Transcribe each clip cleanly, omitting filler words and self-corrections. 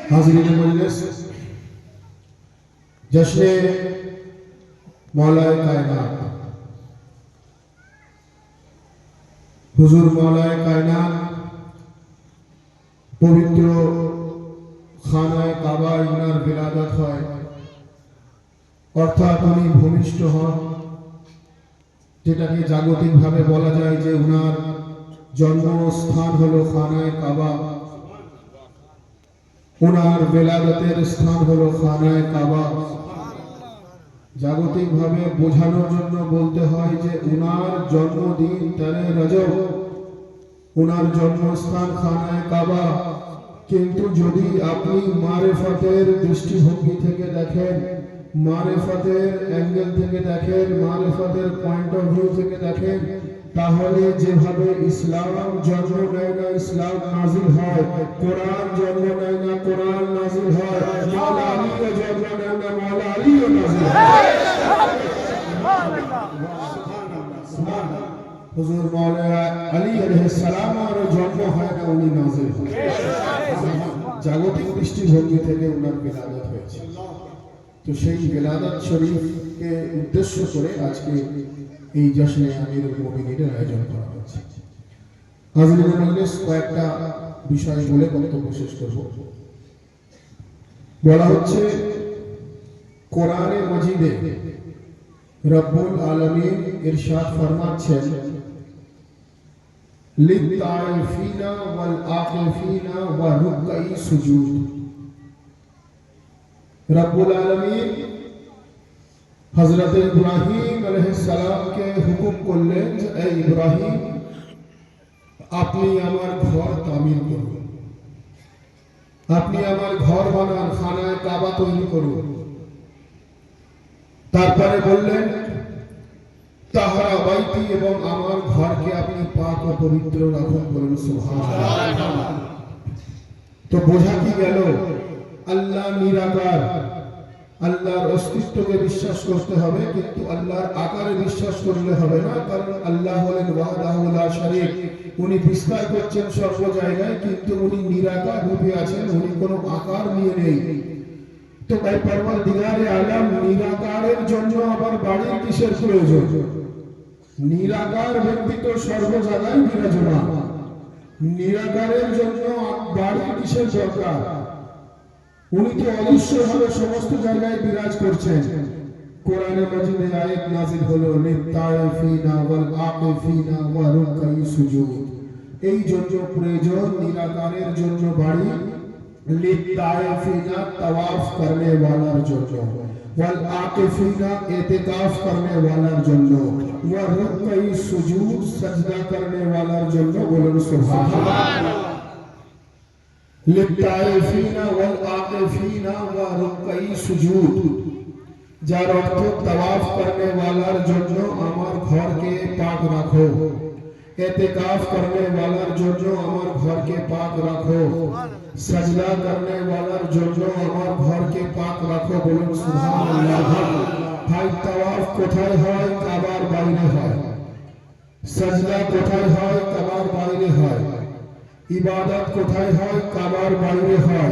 हाज़रीन मजलिस, जश्न मौलाए कायनात हुजूर मौलाए कायनात पवित्र खानाए काबा उनार विलादत হয় অর্থাৎ উনি ভূমিষ্ঠ হন, যেটাকে জাগতিকভাবে বলা যায় যে উনার জন্মস্থান হলো খানায়ে কাবা, উনার বেলাদতের স্থান হলো খানায়ে কাবা। জাগতিকভাবে বোঝানোর জন্য বলতে হয় যে উনার জন্মদিন 13 রজব, উনার জন্মস্থান খানায়ে কাবা। কিন্তু যদি আপনি মারিফাতের দৃষ্টিভঙ্গি থেকে দেখেন, মারিফাতের অ্যাঙ্গেল থেকে দেখেন, মারিফাতের পয়েন্ট অফ ভিউ থেকে দেখেন, তাহলে যেভাবে ইসলাম জন্ম নেয় না ইসলাম নাজিল হয়, কোরআন জন্ম নেয় না কোরআন নাজিল হয়, মাওলা আলীও জন্ম নেয় না মাওলা আলীও নাজিল হয়। হুজুর মাওলানা আলী আলাইহিস সালামের জন্ম হয় না, উনি নাজিল হয়। জাগতিক দৃষ্টিভঙ্গি থেকে উনার বিলাদত হয়েছে। তো সেই বিলাদত শরীফকে উদ্দেশ্য করে আজকে এই জশ্নে আমিরুল মুমিনিনের আয়োজন করা হয়েছে। হাজরিন মজলিস, কয়েকটা বিষয় বলে বক্তব্য শেষ করব। বলা হচ্ছে কোরআনে মজিদে রব্বুল আলামিন ইরশাদ ফরমাচ্ছেন, লিত্তাইফিনা ওয়াল আকিফিনা ওয়া রুকঈ সুজুদ। রব্বুল আলামিন হযরত ইব্রাহিম আলাইহিস সালামকে হুকুম করলেন যে এই ইব্রাহিম, আপনি আমার ঘর তামির করুন, আপনি আমার ঘর বানান, খানায়ে কাবা তৈরি করুন। তারপরে বললেন তাহরা বাইতি, এবং আমার ঘরকে আপনি পাক ও পবিত্র রাখুন, বলুন সুবহানাল্লাহ। তো বোঝা কি গেল? আল্লাহ নিরাকার, আল্লাহর অস্তিত্বকে বিশ্বাস করতে হবে, কিন্তু আল্লাহর আকারে বিশ্বাস করলে হবে না। কারণ আল্লাহ হলেন ওয়াহদাহু লা শারীক, উনি বিস্তার করছেন সর্ব জায়গায়, কিন্তু উনি নিরাকার রূপে আছেন, উনি কোনো আকার নিয়ে নেই। তো তাই পরওয়ারদিগারে আলম নিরাকারের জন্য আবার বাড়ির কিসের প্রয়োজন? নিরাকার ব্যক্তি তো সর্ব জায়গায় বিরাজমান, নিরাকারের জন্য বাড়ির কিসের দরকার? উনি তো অদৃশ্যভাবে সমস্ত জায়গায় বিরাজ করছেন। কোরআনে মাজিদে আয়াত নাযিল হলো লিত্তাইফিনা ওয়াল আকিফিনা ওয়া রুকঈ সুজুদ। এই জন্য প্রয়োজন নিরাকারের জন্য বাড়ি, লিত্তাইফিনা তাওয়াফ করনে ওয়ালার জন্য, ওয়াল আকিফিনা ইতিকাফ করনে ওয়ালার জন্য, ওয়া রুকঈ সুজুদ সাজদা করনে ওয়ালার জন্য, বলুন সুবহানাল্লাহ। লিত্তাইফিনা ওয়াল আকিফিনা ওয়া রুকঈ সুজুদ, যার অর্থ তাওয়াফ করনে ওয়ালার জন্য আমার ঘরকে পাক রাখো, ইতিকাফ করনে ওয়ালার জন্য আমার ঘরকে পাক রাখো, সাজদা করনে ওয়ালার জন্য আমার ঘরকে পাক রাখো, বলুন সুবহানাল্লাহ। ভাই, তাওয়াফ কোথায় হয়? কাবার বাইরে হয়। সাজদা কোথায় হয়? কাবার বাইরে হয়। ইবাদত কোথায় হয়? কাবার বাইরে হয়।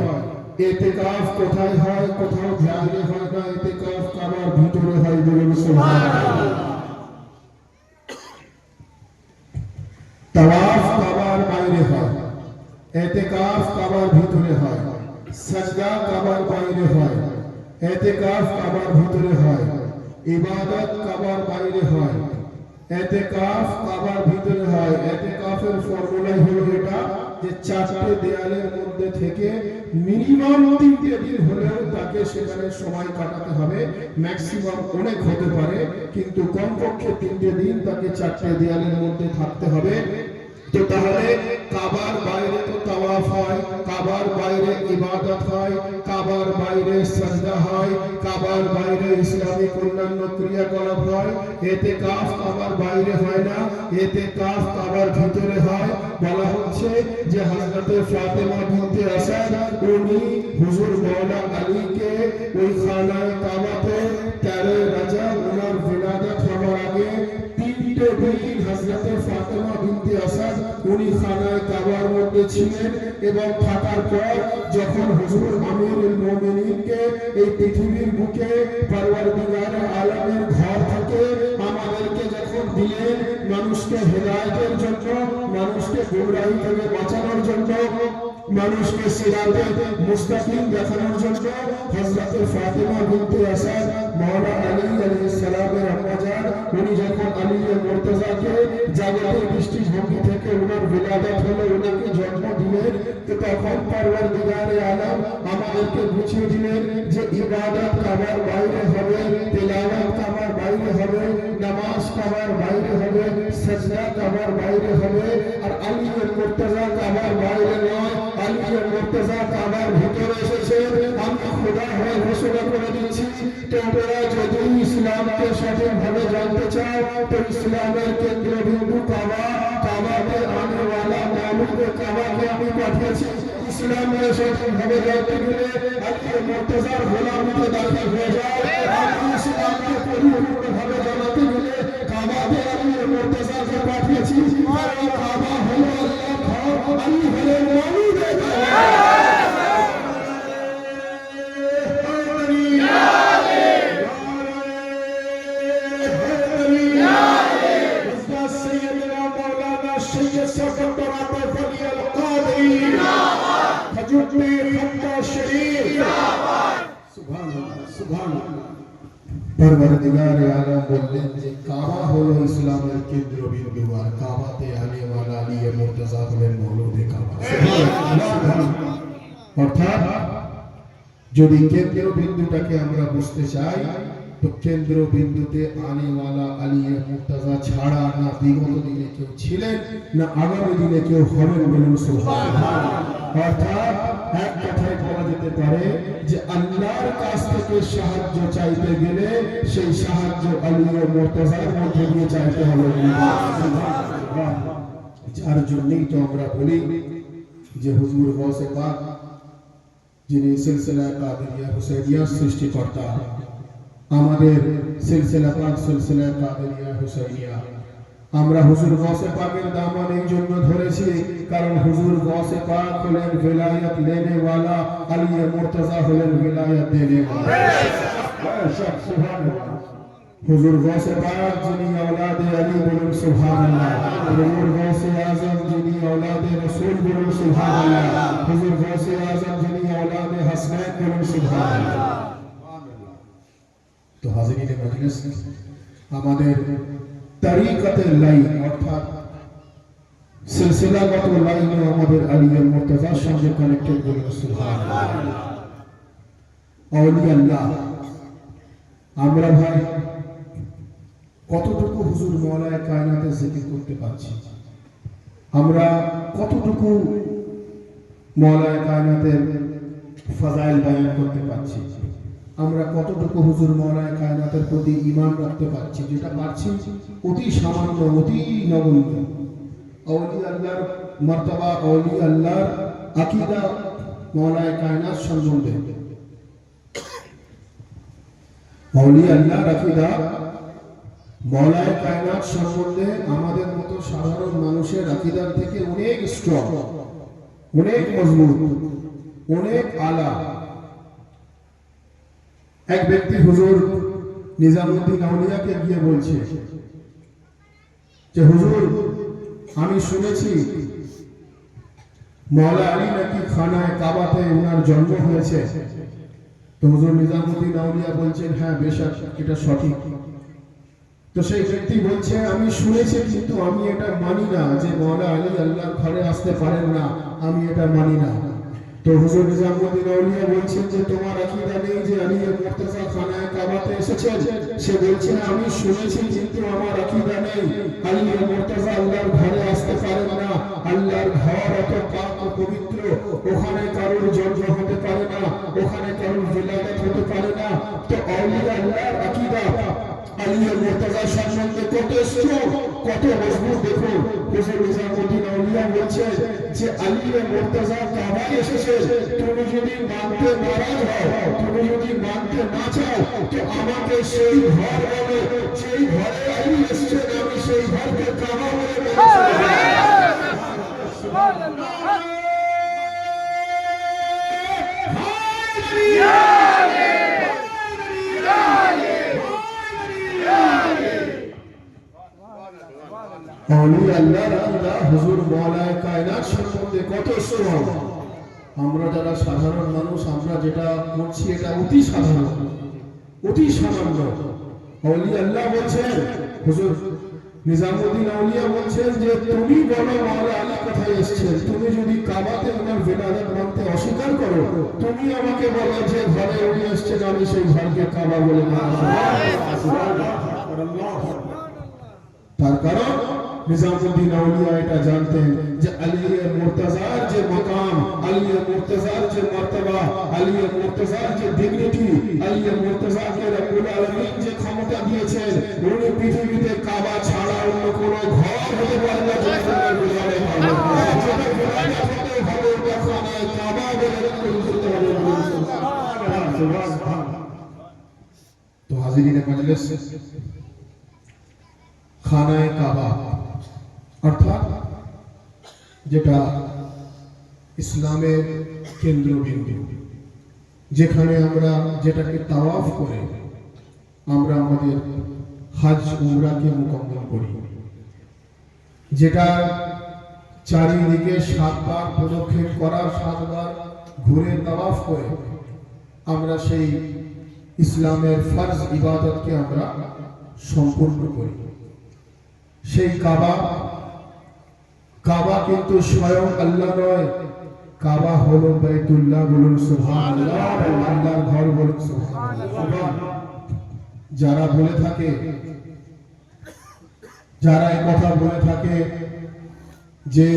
ইতিকাফ কোথায় হয়? কোথাও বাইরে হয় না, ইতিকাফ কাবার ভিতরে হয়, বলুন সুবহানাল্লাহ। তাওয়াফ কাবার বাইরে হয়, ইতিকাফ কাবার ভিতরে হয়, সাজদা কাবার বাইরে হয়, ইতিকাফ কাবার ভিতরে হয়, ইবাদত কাবার বাইরে হয়, ইতিকাফ কাবার ভিতরে হয়। ইতিকাফের ফর্মুলাই হলো এটা যে চারটি দেয়ালের মধ্যে থেকে মিনিমাম 3 দিন হলেও তাকে সেখানে সময় কাটাতে হবে। ম্যাক্সিমাম অনেক হতে পারে, কিন্তু কমপক্ষে 3 দিন তাকে চারটি দেয়ালের মধ্যে থাকতে হবে। তো তাহলে কাবার বাইরে তো তাওয়াফ হয়, কাবার বাইরে ইবাদত হয়, কাবার বাইরে সাজদা হয়, কাবার বাইরে ইসলামিক অন্যান্য ক্রিয়াকলাপ হয়। ইতিকাফ কাবার বাইরে হয় না, ইতিকাফ কাবার ভিতরে হয়। বলা হচ্ছে যে হযরতে ফাতেমা বিনতে আসাদ উনি হুজুর মাওলা আলীকে ওই খানায়ে কাবাতে 13 রজব ওনার বিলাদত হওয়ার আগে 3 দিন হযরতে ফাতেমা বিনতে আসাদ উনি খানায় কাবার মধ্যে ছিলেন এবং থাকার পর যখন হুজুর আমিরুল মুমিনিনকে এই পৃথিবীর বুকে পরওয়ারদিগার আলমের ঘর থেকে আমাদেরকে যখন দিলেন মানুষকে হেদায়েতের জন্য, মানুষকে গুমরাহি থেকে বাঁচানোর জন্য, মানুষকে সিরাতে মুস্তাকিম দেখানোর জন্য, হযরত ফাতিমা বিনতে আসাদ মাওলানা আলী আলাইহিস সালামের আম্মা জান উনি যখন আলী মুর্তজাকে জাগতিক দৃষ্টিভঙ্গি থেকে ওনার বিলাদত হলো, ওনাকে জন্ম দিলেন, তো তখন পরওয়ারদিগারে আলম আমাদেরকে বুঝিয়ে দিলেন যে ইবাদত কাবার বাইরে হবে, তিলাওয়াত কাবার বাইরে হবে, নামাজ কাবার বাইরে হবে, সাজদা কাবার বাইরে হবে, আর আলী মুর্তজা কাবার বাইরে নয়, আলী মুর্তজা কাবার ভিতরে এসেছে। আমি খোদা হয়ে ঘোষণা করে দিচ্ছি, তোমরা যদি ইসলামকে সঠিকভাবে জানতে চাও তো ইসলামের কেন্দ্রবিন্দু কাবা, কাবাকে আনেওয়ালা মাবুদে কাবাকে আমি পাঠিয়েছি। ইসলামকে সঠিকভাবে জানতে গেলে আলী মুর্তজার গোলামিতে দাখিল হয়ে যাও। আমি ইসলামকে পরিপূর্ণভাবে জানাতে গেলে কাবাকে আলী মুর্তজাকে পাঠিয়েছি। কাবা হলো আল্লাহর ঘর, আলী হলেন মাবুদে কাবা। পরওয়ারদিগারে আলম বললেন যে কাবা হলো ইসলামের কেন্দ্রবিন্দু, আর কাবাতে আনেওয়ালা আলী মুর্তজা হলেন মৌলুদে কাবা। অর্থাৎ যদি কেন্দ্রবিন্দুটাকে আমরা বুঝতে চাই তো কেন্দ্রবিন্দুতে আনেওয়ালা আলী মুর্তজা ছাড়া না বিগত দিনে কেউ ছিলেন, না আগামী দিনে কেউ হবেন, বলুন সুবহানাল্লাহ। অর্থাৎ এক কথায় বলা যেতে পারে যে আল্লাহর কাছ থেকে সাহায্য চাইতে গেলে সেই সাহায্য আলী মুর্তজার মধ্যে দিয়ে চাইতে হবে। যার জন্যই তো আমরা বলি যে হুজুর গৌসে পাক যিনি সিলসিলা কাদেরিয়া হুসাইনিয়া সৃষ্টিকর্তা, আমাদের সিলসিলা পাক সিলসিলা কাদেরিয়া হুসাইনিয়া আমরা হুজুর গৌসে পাকের দামান এই জন্য ধরেছি কারণ হুজুর গৌসে পাক হলেন विलायत लेने वाला, আলী মুর্তজা হলেন विलायत देने वाला। সুবহানাল্লাহ। হুজুর গৌসে পাক যিনি औलादे আলী, বলুন সুবহানাল্লাহ। হুজুর গৌসে আজম যিনি औलादे রাসূল, বলুন সুবহানাল্লাহ। হুজুর গৌসে আজম যিনি औलादे হাসনাইন, বলুন সুবহানাল্লাহ। তো হাজিরিনে মজলিস, আমাদের তরিকতের লাইন অর্থাৎ সিলসিলাগত লাইনে আমাদের আলী মুর্তজার সঙ্গে কানেক্টেড, বলুন সুবহানাল্লাহ। আউলিয়া আল্লাহ আমরা ভাই কতটুকু হুজুর মওলায়ে কায়নাতের জিকির করতে পারছি, আমরা কতটুকু মওলায়ে কায়নাতের ফাজাইল বয়ান করতে পারছি, আমরা কতটুকু হুজুর মওলায়ে কায়নাতের প্রতি ঈমান রাখতে পারছি, যেটা পারছি অতি সামান্য, অতি নগণ্য। আউলিয়া আল্লাহর মার্তবা, আউলিয়া আল্লাহর আকীদা মওলায়ে কায়নাত সম্বন্ধে, আউলিয়া আল্লাহর আকীদা মওলায়ে কায়নাত সম্বন্ধে আমাদের মতো সাধারণ মানুষের আকীদার থেকে অনেক স্ট্রং, অনেক মজবুত, অনেক আলা। এক ব্যক্তি হুজুর নিজামউদ্দিন আউলিয়াকে গিয়ে বলছে যে হুজুর আমি শুনেছি মওলা আলী নাকি খানায় কাবাতে ওনার জন্ম হয়েছে। তো হুজুর নিজামউদ্দিন আউলিয়া বলছেন হ্যাঁ বেশক এটা সঠিক। তো সেই ব্যক্তি বলছে আমি শুনেছি কিন্তু আমি এটা মানি না যে মওলা আলী আল্লাহর ঘরে আসতে পারেন না, আমি এটা মানি না। তো হুজুর নিজামউদ্দিন আউলিয়া বলছেন যে তোমার আকীদা নেই যে আলী মুর্তজা খানায় কাবাতে এসেছেন? সে বলছে আমি শুনেছি কিন্তু আমার আকীদা নেই, আলী মুর্তজা আল্লাহর ঘরে আসতে পারেন না, আল্লাহর ঘর অত পাক ও পবিত্র, ওখানে কারোর জন্ম হতে পারে না, ওখানে কারোর বিলাদত হতে পারে না। তো আউলিয়া আল্লাহর আকীদা আলী মুর্তজা সম্বন্ধে কত স্ট্রং, কত মজবুত। দেখুন হুজুর নিজামউদ্দিন আউলিয়া বলছে যে আলী মুর্তজা কাবায় এসেছে, তুমি যদি মানতে নারাজ হও, তুমি যদি মানতে না চাও তো আমাকে সেই ঘর বলো যেই ঘরে আলী এসেছেন, আমি সেই ঘরকে কাবা বলে আউলিয়া আল্লাহর আকীদা হুজুর মাওলায়ে কায়নাত সম্বন্ধে কত স্ট্রং। আমরা যারা সাধারণ মানুষ, আমরা যেটা করছি এটা অতি সাধারণ, অতি সামান্য। আউলিয়া আল্লাহ বলছেন, হুজুর নিজামুদ্দিন আউলিয়া বলছেন যে তুমি বলো মাওলা আলী কোথায় এসেছেন। তুমি যদি কাবাতে ওনার বেলাদাত মানতে অস্বীকার করো, তুমি আমাকে বলো যে ঘরে উনি এসেছেন, আমি সেই ঘরকে কাবা বলে মানব। তার কারণ নিজামুদ্দিন আউলিয়া এটা জানতেন যে আলী মুর্তজার যে মাকাম, আলী মুর্তজার যে মর্তবা, আলী মুর্তজার যে ডিগনিটি, আলী মুর্তজাকে রব্বুল আলামিন যে ক্ষমতা দিয়েছেন, উনি পৃথিবীতে কাবা ছাড়া অন্য কোনো ঘর হতে পারে না যেটা গুলাবে হবে। যেটা গুলাবে হতে হবে ওখানে কাবা বলে পরিচিত হবে। সুবহানাল্লাহ। তো হাজিরিনে মজলিস, খানায়ে কাবা অর্থাৎ যেটা ইসলামের কেন্দ্রবিন্দু, যেখানে আমরা যেটাকে তাওয়াফ করে আমরা আমাদের হজ উমরাকে মুকম্মল করি, যেটা চারিদিকে 7 বার প্রদক্ষিণ করা, 7 বার ঘুরে তাওয়াফ করে আমরা সেই ইসলামের ফরজ ইবাদতকে আমরা সম্পূর্ণ করি। সেই কাবা কিন্তু স্বয়ং আল্লাহ নয়, কাবা হলো বাইতুল্লাহ। বলুন সুবহানাল্লাহ। আল্লাহর ঘর, বলুন সুবহানাল্লাহ। যারা বলে থাকে, যারা এই কথা বলে থাকে যে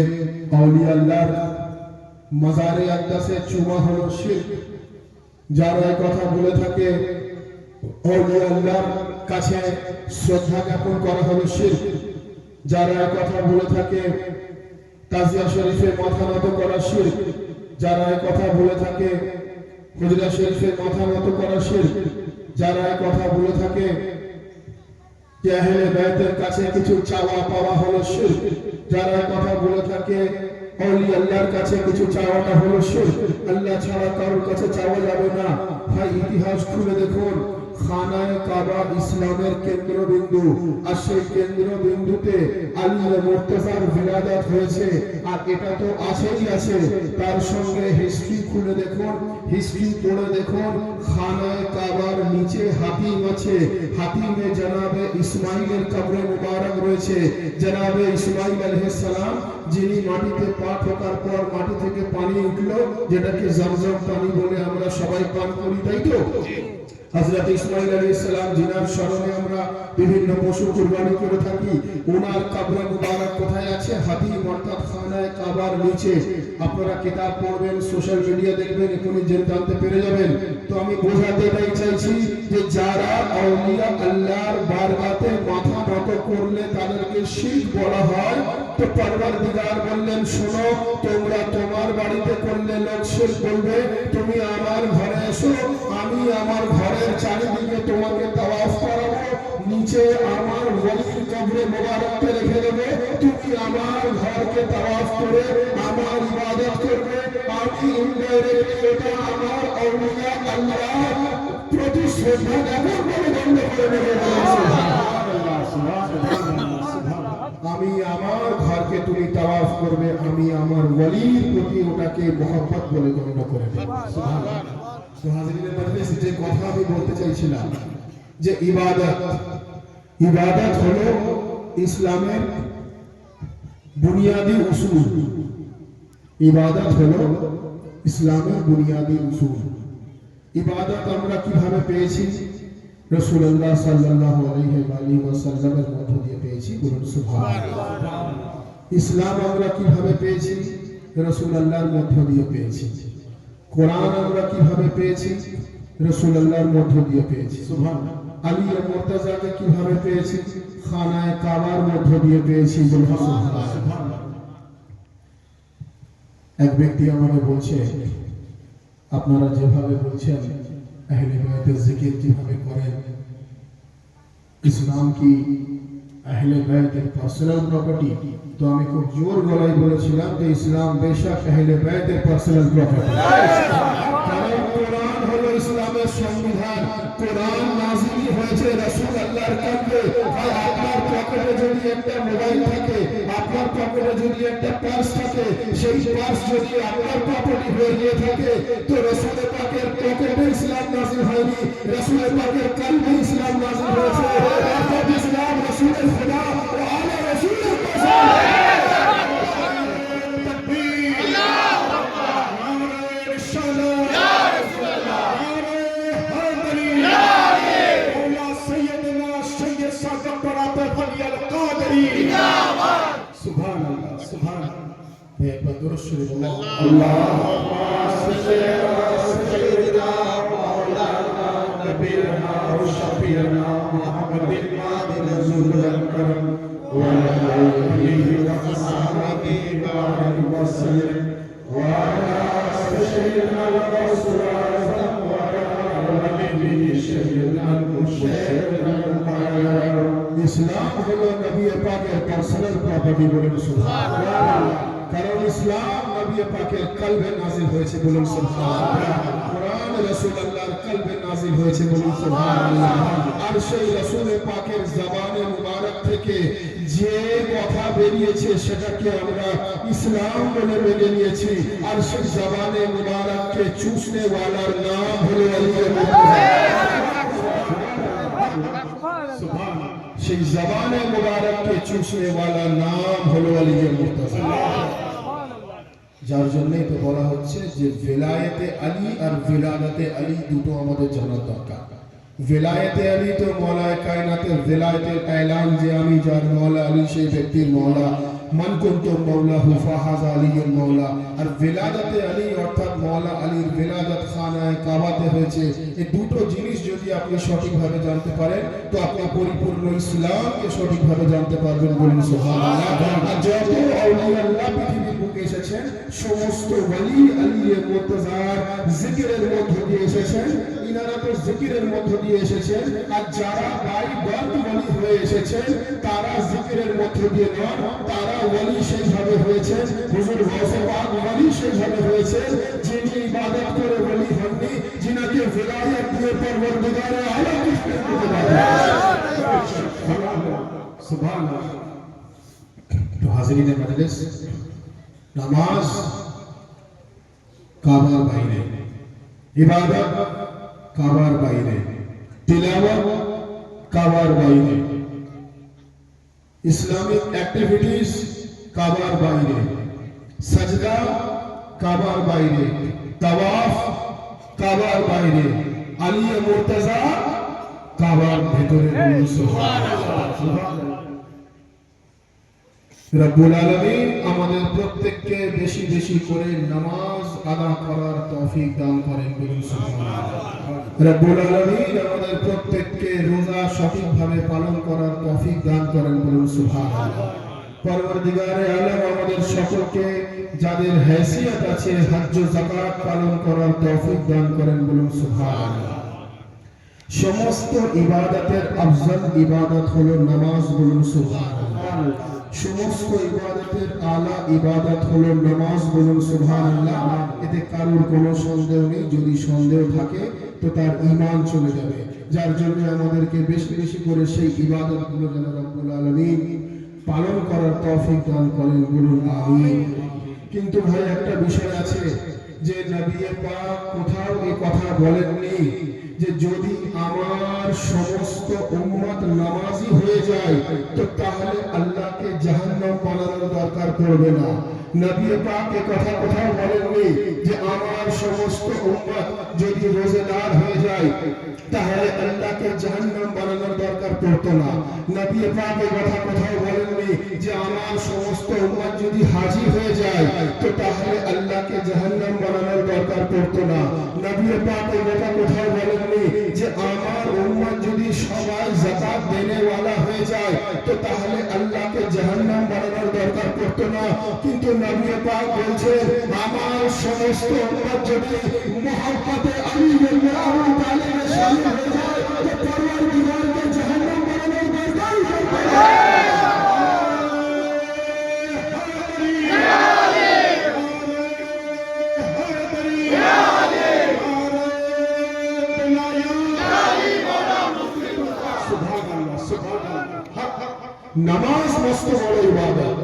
আউলিয়া আল্লাহর মাজারে আকদাসে চুমা হলো শিরক, যারা এই কথা বলে থাকে আউলিয়া আল্লাহর কাছে শ্রদ্ধা জ্ঞাপন করা হলো শিরক, যারা এই কথা বলে থাকে তাজিয়া শরীফে মাথা নত করা শিরক, যারা এই কথা বলে থাকে হুজরা শরীফে মাথা নত করা শিরক, যারা এই কথা বলে থাকে যে আহলে বাইতের কাছে কিছু চাওয়া পাওয়া হলো শিরক, যারা এই কথা বলে থাকে আউলিয়া আল্লাহর কাছে কিছু চাওয়াটা হলো শিরক, আল্লাহ ছাড়া কারোর কাছে চাওয়া যাবে না। ভাই ইতিহাস খুলে দেখুন, খানায়ে কাবা ইসলামের কেন্দ্রবিন্দু, আর সেই কেন্দ্রবিন্দুতে আলী মুর্তজার বিরাদাত হয়েছে। আর এটা তো আছেই আছে, তার সঙ্গে হিস্ট্রি খুলে দেখুন, হিস্ট্রি পড়ে দেখুন, খানায়ে কাবার নিচে হাতিম আছে, হাতিমে জনাবে ইসমাইলের কবরে মুবারক রয়েছে। জনাবে ইসমাইল আলাইহিস সালাম যিনি মাটিতে পা ঠোকার পর মাটি থেকে পানি উঠলো, যেটাকে জমজম পানি বলে আমরা সবাই পান করি, তাই তো? হযরত ইসমাইল আলাইহিস সালাম জিনার স্মরণে আমরা বিভিন্ন পশু কুরবানি করে থাকি। ওনার কবর মুবারক কোথায় আছে? হাতিম অর্থাৎ খানায়ে কাবার নিচে। আপনারা কিতাব পড়বেন, সোশ্যাল মিডিয়া দেখবেন, এখনই জানতে পেরে যাবেন। তো আমি বোঝাতে এটাই চাইছি যে যারা আউলিয়া আল্লাহর বারগাতে মাথা নত করলে তাদেরকে শিরক বলা হয়, তো পরওয়ারদিগার বললেন শোনো, তোমরা তোমার বাড়িতে করলে লোক শিরক বলবে, তুমি আমার ঘরে এসো, আমি আমার ঘরের চারিদিকে তোমাকে তাওয়াফ করাবো, নিচে আমার ওয়ালির কবরে মুবারককে রেখে দেবে, তুমি আমার ঘরকে তাওয়াফ করে আমার ইবাদত করবে। আমি ইনডাইরেক্টলি এটা আমার আউলিয়া আল্লাহ প্রতি শ্রদ্ধা জ্ঞাপন করে গণ্য করে নেবে। আমি আমার ঘরকে তুমি তাওয়াফ করবে, আমি আমার ওয়ালির প্রতি ওটাকে মহব্বত বলে গণ্য করে নেব। সুবহানাল্লাহ। তো হাজিরিনে মজলিস, যে কথা আমি বলতে চাইছিলাম যে ইবাদত হলো ইসলামের বুনিয়াদি উসুল। ইবাদত হলো ইসলামের বুনিয়াদি উসুল। ইবাদত আমরা কিভাবে পেয়েছি? রাসূলুল্লাহ সাল্লাল্লাহু আলাইহি ওয়াসাল্লামের মধ্য দিয়ে পেয়েছি। বলুন সুবহানাল্লাহ। ইসলাম আমরা কিভাবে পেয়েছি? রাসূলুল্লাহর মধ্য দিয়ে পেয়েছি। কোরআন আমরা কিভাবে পেয়েছি? রাসূলুল্লাহর মধ্য দিয়ে পেয়েছি। সুবহানাল্লাহ। আলী মুর্তজাকে কিভাবে পেয়েছি? খানায়ে কাবার মধ্য দিয়ে পেয়েছি। বলুন সুবহানাল্লাহ। এক ব্যক্তি আমাকে বলছে, আপনারা যেভাবে বলছেন আহলে বাইতের জিকির কিভাবে করেন, ইসলাম কি আহলে বাইতের পার্সোনাল প্রপার্টি? তো আমি খুব জোর গলায় বলেছিলাম যে ইসলাম বেশক আহলে বাইতের পার্সোনাল প্রপার্টি। কারণ কোরআন হলো ইসলামের সংবিধান, কোরআন নাযিল হয়েছে রাসূল আল্লাহর কলবে। আর আপনার পকেটে যদি একটা মোবাইল থাকে, আপনার পকেটে যদি একটা পার্স থাকে, সেই পার্স যদি আপনার প্রপার্টি হয়ে গিয়ে থাকে, তো রাসূল পাকের পকেটে ইসলাম নাযিল হয়নি, রাসূল পাকের কলবে ইসলাম নাযিল হয়েছে। অর্থাৎ ইসলাম রাসূলের খোদা ও আলা রাসূলের কসম। ইসলাম হলো নবী পাকের পার্সোনাল প্রপার্টি, বলেন সুবহানাল্লাহ। কারণ ইসলাম নবী পাকের কলবে নাযিল হয়েছে, বলেন সুবহানাল্লাহ। কোরআন রাসূলুল্লাহর কলবে নাযিল হয়েছে, বলেন সুবহানাল্লাহ। আর সেই রাসূল পাকের জবানে মুবারক থেকে যে কথা বেরিয়েছে সেটাকে আমরা ইসলাম বলে মেনে নিয়েছি। আর সেই জবানে মুবারককে চুষনে ওয়ালার নাম হলো আলিয়ে মুর্তজা। সেই জবানে মুবারককে চুষনে ওয়ালা নাম হলো আলিয়ে মুর্তজা। যার জন্যই তো বলা হচ্ছে যে ভেলায়েতে আলী আর ভেলাদতে আলী দুটো আমাদের জানার দরকার। ভেলায়েতে আলী তো মওলায়ে কায়নাতের ভেলায়েতের এলান, যে আমি যার মওলা আলী সেই ব্যক্তির মওলা, মান কুনতু মাওলাহু ফাহাযা আলীয়ুল মাওলা। আর ভেলাদতে আলী অর্থাৎ মওলা আলীর ভেলাদত খানায়ে কাবাতে হয়েছে। এই দুটো জিনিস যদি আপনি সঠিকভাবে জানতে পারেন তো আপনি পরিপূর্ণ ইসলামকে সঠিকভাবে জানতে পারবেন, বলুন সুবহানাল্লাহ। আর যত আউলিয়া আল্লাহ পৃথিবীর বুকে এসেছেন সমস্ত ওয়ালি আলিয়ে মুর্তজার জিকিরের মধ্য দিয়ে এসেছেন, ইনারা তো জিকিরের মধ্য দিয়ে এসেছেন। আর যারা বাই বার্থ ওয়ালি হয়ে এসেছেন তারা জিকিরের মধ্য দিয়ে নন, তারা ওয়ালি সেইভাবে হয়েছে। হুজুর গাউসে পাক ওয়ালি সেইভাবে হয়েছে যিনি ইবাদত করে ওয়ালি হননি, যিনাকে ভিলায়াত দিয়ে পরওয়ারদিগারে আলম কৃষ্ণের দিতে পারে। সুবহানাল্লাহ। তো হাজিরিনে মজলিস, নামাজ কাবার বাইরে, ইবাদত কাবার বাইরে, তিলাওয়াত কাবার বাইরে, ইসলামিক অ্যাক্টিভিটিস কাবার বাইরে, সাজদা কাবার বাইরে, তাওয়াফ কাবার বাইরে, আলিয়ে মুর্তজা কাবার ভেতরে। সুবহানাল্লাহ। রব্বুল আলামিন আমাদের প্রত্যেককে বেশি বেশি করে নামাজ আদা করার তৌফিক দান করেন, বলুন সুবহানাল্লাহ। রব্বুল আলামিন আমাদের প্রত্যেককে রোজা সঠিকভাবে পালন করার তৌফিক দান করেন, বলুন সুবহানাল্লাহ। পরওয়ারদিগারে আলম আমাদের সকলকে যাদের হেসিয়ত আছে হজ ও যাকাত পালন করার তৌফিক দান করেন, বলুন সুবহানাল্লাহ। সমস্ত ইবাদতের আফজল ইবাদত হলো নামাজ, বলুন সুবহানাল্লাহ। সমস্ত ইবাদতের আলা ইবাদত হলো নামাজ, বলুন সুবহানাল্লাহ। এতে কারোর কোনো সন্দেহ নেই, যদি সন্দেহ থাকে তো তার ঈমান চলে যাবে। যার জন্য আমাদেরকে বেশি বেশি করে সেই ইবাদতগুলো যেন রব্বুল আলামিন পালন করার তৌফিক দান করেন, বলুন আমিন। কিন্তু ভাই একটা বিষয় আছে যে নবী পাক কোথাও এই কথা বলেননি যে যদি আমার সমস্ত উম্মত নামাজি হয়ে যায় তো তাহলে আল্লাহকে জাহান্নাম বানানোর দরকার পড়বে না। নবী পাক এই কথা কোথাও বলেননি যে আমার সমস্ত উম্মত যদি রোজাদার হয়ে যায় তাহলে আল্লাহকে জাহান্নাম বানানোর দরকার পড়তো না। নবী পাক এই কথা কোথাও বলেননি যে আমার সমস্ত উম্মত যদি হাজী হয়ে যায় তো তাহলে আল্লাহকে জাহান্নাম বানানোর দরকার পড়তো না। নবী পাক এই কথা কোথাও বলেননি যে আমার উম্মত যদি সবাই যাকাত দেনে वाला হয়ে যায় তো তাহলে আল্লাহকে জাহান্নাম বানানোর দরকার পড়তো না। কিন্তু নবী পাক বলছেন আমার সমস্ত উম্মত যদি মুহাব্বতে আলী রাদিয়াল্লাহু তাআলা এর শামিল হয়ে যায় তো পরওয়ারদিগারকে জাহান্নাম বানানোর দরকার পড়বে। নামাজ মস্ত বড় ইবাদত,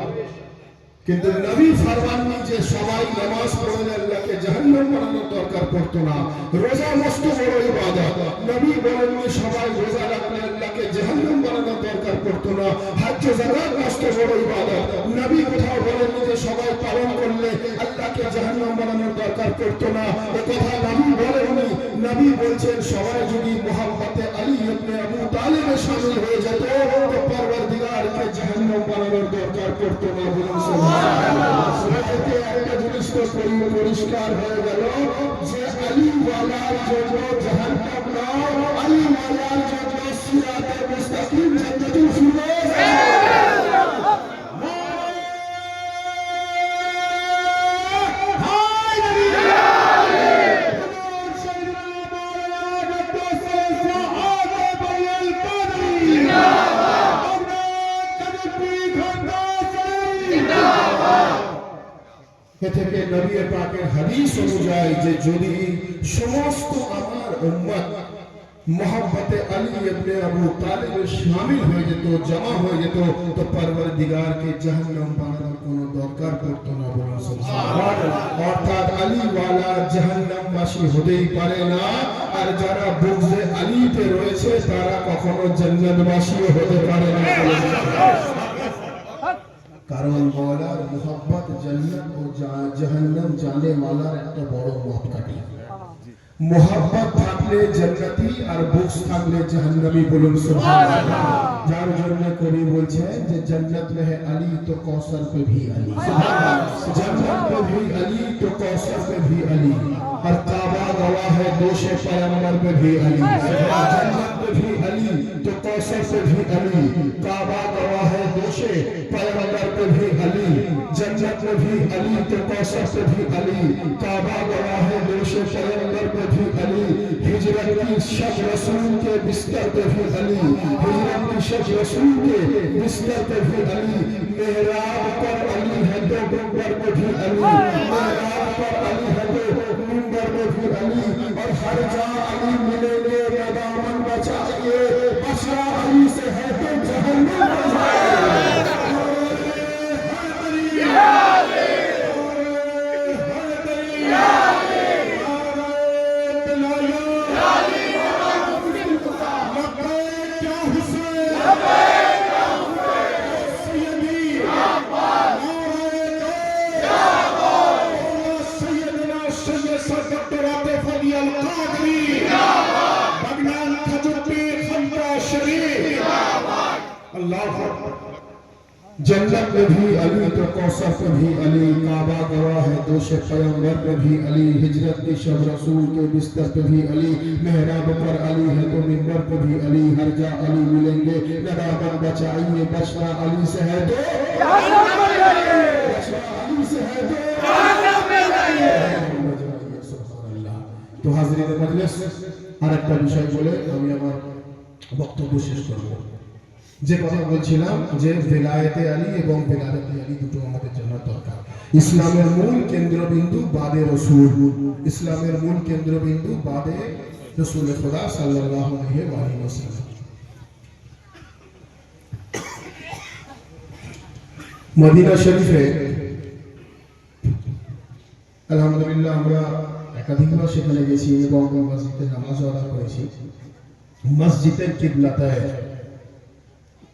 কিন্তু নবী ফরমাননি যে সবাই নামাজ পড়লে আল্লাহকে জাহান্নাম বানানোর দরকার পড়তো না। রোজা মস্ত বড় ইবাদত, নবী বলেননি সবাই রোজা রাখলে আল্লাহকে জাহান্নাম বানানোর দরকার পড়তো না। হজ যাকাত মস্ত বড় ইবাদত, নবী কোথাও বলেননি যে সবাই পালন করলে আল্লাহকে জাহান্নাম বানানোর দরকার পড়তো না। এই কথা নবী বলেননি। নবী বলছেন সবাই যদি মুহাব্বতে আলী ইবনে আবু তালিবে শামিল হয়ে যেত তো পরওয়ারদিগারকে জাহান্নাম বানানোর দরকার পড়তো না। বলুন সুবহানাল্লাহ। একটা জিনিস তো পরিষ্কার হয়ে গেল যে আলী ওয়ালার জন্য জাহান্নাম না, আলী ওয়ালার জন্য সিরাতে মুস্তাকিম জান্নাতুল ফিরদৌস। থেকে নবী পাকের হাদিস অনুযায়ী যে যদি সমস্ত আমার উম্মত মোহাম্মতে আলী ইবনে আবু তালিবে শামিল হয়ে যেত, জমা হয়ে যেত, তো পরওয়ারদিগারকে জাহান্নাম বানানোর কোনো দরকার পড়তো না। বলুন সুবহানাল্লাহ। অর্থাৎ আলী ওয়ালা জাহান্নামবাসী হতেই পারে না, আর যারা বুগজে আলীতে রয়েছে তারা কখনো জান্নাতবাসী হতে পারে না। কারণ মওলার মুহাব্বত জান্নাত ও জাহান্নাম জানে ওয়ালার একটা বড় মাপকাঠি। মুহাব্বত থাকলে জান্নাতি আর বুগজ থাকলে জাহান্নামী। বলুন সুবহানাল্লাহ। যার জন্য কবি বলছেন যে জান্নাত में है अली तो कौसर पे भी अली, जन्नत में भी अली तो कौसर पे भी अली, और काबा गवाह है दोष पैगंबर पे भी अली। जन्नत में भी अली तो कौसर पे भी अली, काबा गवाह है दोष पैगंबर पे भी अली। जन्नत में भी अली तो कौसर पे भी अली, काबा गवाह है दोष पैगंबर पे भी अली। हिजरत की शब रसूल के बिस्तर पे भी अली, हिजरत की शब रसूल के बिस्तर पे भी अली। मेहराब पर अली है तो मिंबर पे भी अली, मेहराब पर अली है तो मिंबर पे भी अली। और हर जहाँ अली मिलेंगे दामन बचाइए, बशरा अली से है तो जहन्नम जन्नत में भी अली तो कौसर पे भी अली, काबा गवाह है दोष पैगंबर पे भी अली। हिजरत की शब रसूल के बिस्तर पे भी अली, मेहराब पर अली है तो मिंबर पे भी अली। हर जा अली मिलेंगे नदामत बचाइए, बशरा अली से है तो बशरा अली से है तो सुबहानाल्लाह। तो हाज़रीन मजलिस আর একটা বিষয় বলে আমি আমার বক্তব্য শেষ করব। যে কথা বলছিলাম যে বেলায়েতে আলী এবং বেলায়েতে আলী দুটো আমাদের জন্য দরকার। ইসলামের মূল কেন্দ্রবিন্দু বাদে রাসূল, ইসলামের মূল কেন্দ্রবিন্দু বাদে রাসূল খোদা সাল্লাল্লাহু আলাইহি ওয়াসাল্লাম। মদিনা শরীফে আলহামদুলিল্লাহ আমরা একাধিকবার সেখানে গেছি এবং মসজিদে নামাজ আদায় করেছি। মসজিদের কিবলাতায়,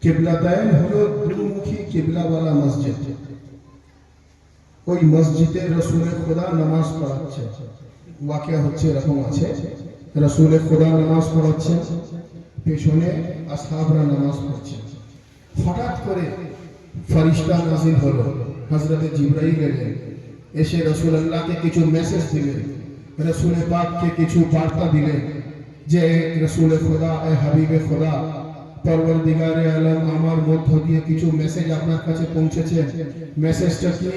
কিবলাতায় হলো দুমুখী কিবলাওয়ালা মসজিদ। ওই মসজিদে রাসূল খোদা নামাজ পড়াচ্ছে। ওয়াকিয়া হচ্ছে এরকম আছে, রাসূল খোদা নামাজ পড়াচ্ছে, পেছনে আসহাবরা নামাজ পড়ছে। হঠাৎ করে ফেরেশতা নাযিল হলো, হযরত জিবরাইল এলেন, এসে রাসূলুল্লাহকে কিছু মেসেজ দিলেন, রাসূল পাককে কিছু বার্তা দিলেন যে রাসূল খোদা এ হাবিবে খোদা পরওয়ারদিগারে আলম আমার মধ্য দিয়ে কিছু মেসেজ আপনার কাছে পৌঁছেছে। মেসেজটা কি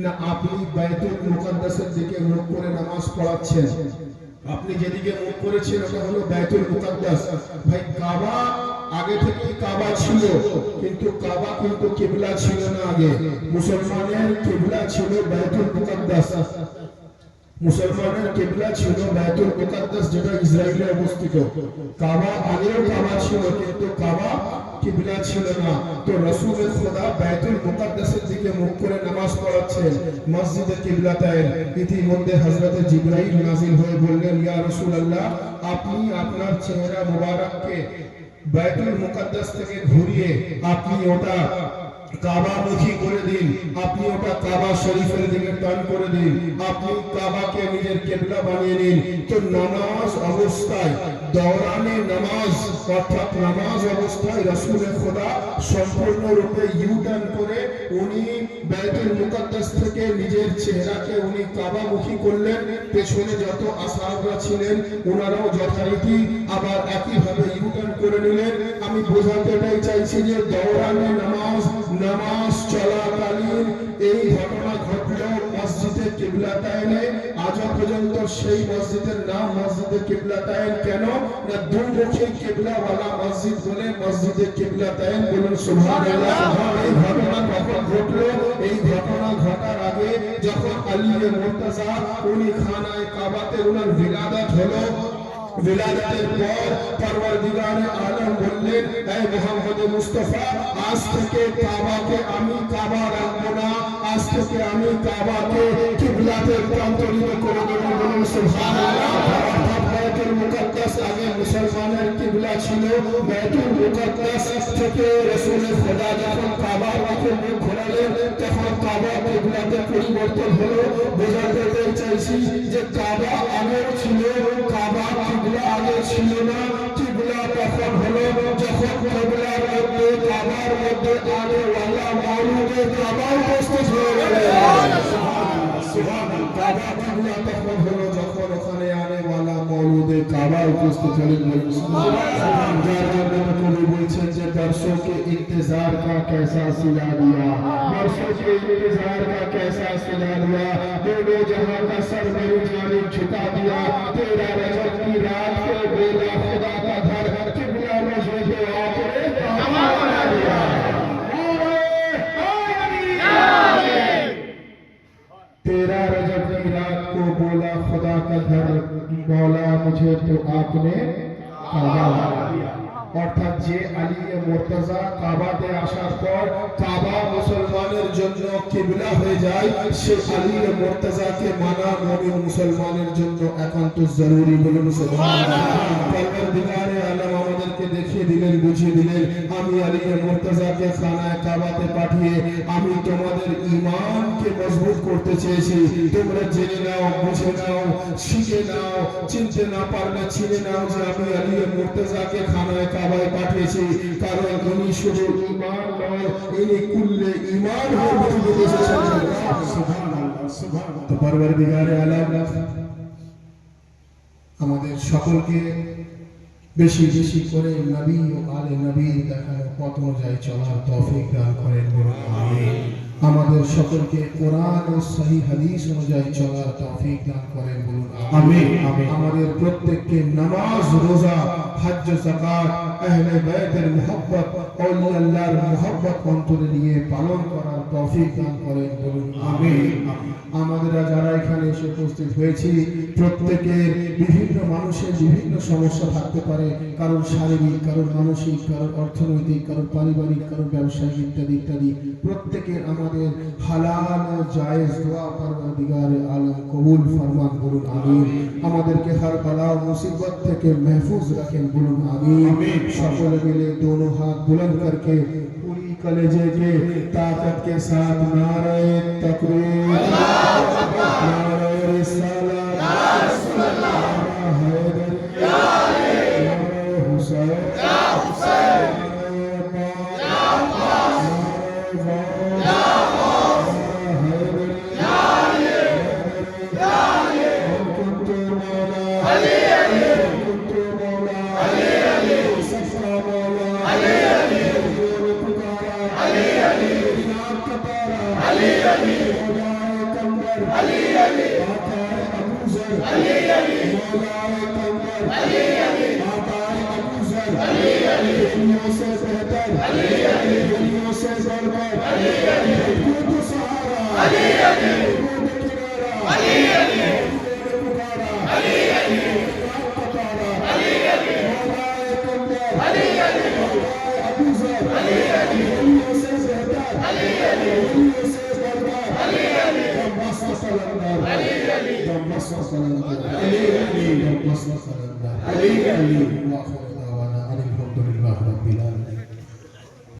না আপনি বাইতুল মুকাদ্দাসের দিকে মুখ করে নামাজ পড়াচ্ছেন। আপনি যেদিকে মুখ করেছেন ওটা হলো বাইতুল মুকাদ্দাস। ভাই কাবা আগে থেকেই কাবা ছিল, কিন্তু কাবা কিন্তু কিবলা ছিল না। আগে মুসলমানের কিবলা ছিল বাইতুল মুকাদ্দাস, মুসলমানের কিবলা ছিল বাইতুল মুকাদ্দাস যেটা ইসরায়েলে অবস্থিত। কাবা আগেও কাবা ছিল, কিন্তু কাবা কিবলা ছিল না। তো রাসূল খোদা বাইতুল মুকাদ্দাসের দিকে মুখ করে নামাজ পড়াচ্ছেন মসজিদে কিবলাতাইন। ইতিমধ্যে হযরত জিবরাইল নাজিল হয়ে বললেন, ইয়া রাসূলুল্লাহ, আপনি আপনার চেহারা মুবারককে বাইতুল মুকাদ্দাস থেকে ঘুরিয়ে আপনি ওটা কাবামুখী করে দিন, আপনি ওটা কাবা শরীফের দিকে টার্ন করে দিন, আপনি কাবাকে নিজের কিবলা বানিয়ে নিন। তো নামাজ অবস্থায় দৌরানে নামাজ অর্থাৎ নামাজ অবস্থায় রাসূল খোদা সম্পূর্ণরূপে ইউ টার্ন করে উনি বাইতুল মুকাদ্দাস থেকে নিজের চেহারাকে উনি কাবামুখী করলেন। পেছনে যত আসহাবরা ছিলেন ওনারাও যথারীতি আবার একইভাবে ইউ টার্ন করে নিলেন। আমি বোঝাতে চাইছি যে দৌরানে নামাজ চলাকালীন এই ঘটনা ঘটল মসজিদে কিবলাতাইনে। আজ পর্যন্ত সেই মসজিদের নাম মসজিদে কিবলাতাইন কেন না? দুমুখী কিবলাওয়ালা মসজিদ বলে মসজিদে কিবলাতাইন। বলুন সুবহানাল্লাহ। এই ঘটনা কখন ঘটল? এই ঘটনা ঘটার আগে যখন আলী মুর্তজা উনি খানায়ে কাবাতে উনার বিলাদত হলো, বিলাদতের পর পরওয়ারদিগারে আলম বললেন, হে মুহাম্মদ মুস্তাফা, আজ থেকে কাবাকে আমি কাবা রাখবো না, আজ থেকে আমি কাবাকে কিবলাতে রূপান্তরিত করে দেব। বলুন সুবহানাল্লাহ। বাইতুল মুকাদ্দাস আগে মুসলমানের কিবলা ছিল। বাইতুল মুকাদ্দাস থেকে রাসূল খোদা যখন কাবার দিকে মুখ ঘোরালেন তখন কাবা কিবলাতে পরিবর্তন হলো। বোঝাতে চাইছি যে কাবা আগেও ছিল, কাবা কিবলা আগে ছিল না। কিবলা তখন হলো যখন কিবলার মধ্যে কাবার মধ্যে আগে ওয়ালা মাওলুদে কাবা উপস্থিত হয়ে গেল। সুবহানাল্লাহ। কাবা কিবলা তখন হলো যখন ওখানে আনে ওয়ালা মাওলুদে কাবা উপস্থিত হলেন। সুবহানাল্লাহ। যার জন্য কবি বলছেন যে बरसों के इंतजार का कैसा सिला दिया, बरसों के इंतजार का कैसा सिला दिया, दोनों जहां का सर मेरी जानिब झुका दिया, तेरा रजब की रात को बोला खुदा का घर, किबला मुझे जो आपने काबा बना दिया। तेरा रजब की रात को बोला खुदा का घर, मौला मुझे तो आपने काबा बना दिया। অর্থাৎ যে আলী মুর্তজা কাবাতে আসার পর কাবা মুসলমানের জন্য কিবলা হয়ে যায়, সে আলী মুর্তজাকে মানা মুমিন মুসলমানের জন্য একান্ত জরুরি। বলুন সুবহানাল্লাহ। পরওয়ারদিগারে আলম আমাদেরকে দেখিয়ে দিলেন, বুঝিয়ে দিলেন, আমি আলী মুর্তজাকে খানায়ে কাবাতে পাঠিয়ে আমি তোমাদের ঈমানকে মজবুত করতে চেয়েছি। তোমরা জেনে নাও, বুঝে নাও, শিখে নাও, চিনতে না পারলে চিনে নাও যে আমি আলী মুর্তজাকে খানায়ে কাবায় পাঠিয়েছি, কারণ উনি শুধু ঈমান নয়, ইনি কুল্লে ঈমান হয়ে পৃথিবীতে এসেছেন। সুবহানাল্লাহ, সুবহানাল্লাহ। তো পরওয়ারদিগারে আলম আমাদের সকলকে বেশি বেশি করে নবী ও আলে নবীর দেখানো পথ অনুযায়ী চলার তৌফিক দান করেন। বলুন আমিন। আমাদের সকলকে কোরআন ও সহিহ হাদিস অনুযায়ী চলার তৌফিক দান করেন। বলুন আমিন। আমাদের প্রত্যেককে নামাজ, রোজা, হজ, যাকাত, আহলে বাইতের মুহাব্বত, আউলিয়া আল্লাহর মুহাব্বত অন্তরে নিয়ে পালন করার তৌফিক দান করেন। বলুন আমিন। আমাদের যারা এখানে এসে উপস্থিত হয়েছি প্রত্যেকের বিভিন্ন মানুষের বিভিন্ন সমস্যা থাকতে পারে, কারণ শারীরিক, কারণ মানসিক, কারণ অর্থনৈতিক, কারণ পারিবারিক, কারণ ব্যবসায়িক ইত্যাদি ইত্যাদি। প্রত্যেকের আমাদের হালাল ও জায়েজ দোয়া পরওয়ারদিগারে আলম কবুল ফরমান। বলুন আমিন। আমাদেরকে হর বালা ও মুসিবত থেকে महफूज रखें। बोलो आमीन। সকলে মিলে दोनों हाथ बुलंद करके पूरी कलेजे के ताकत के साथ नारे तकबीर, नारे रिसालत, नारे हैदर, नारे हुसैन, मस्त कलंदर दम मस्त कलंदर दम मस्त कलंदर वाखिर दावाना अनिल हम्दुलिल्लाह रब्बिल आलमीन।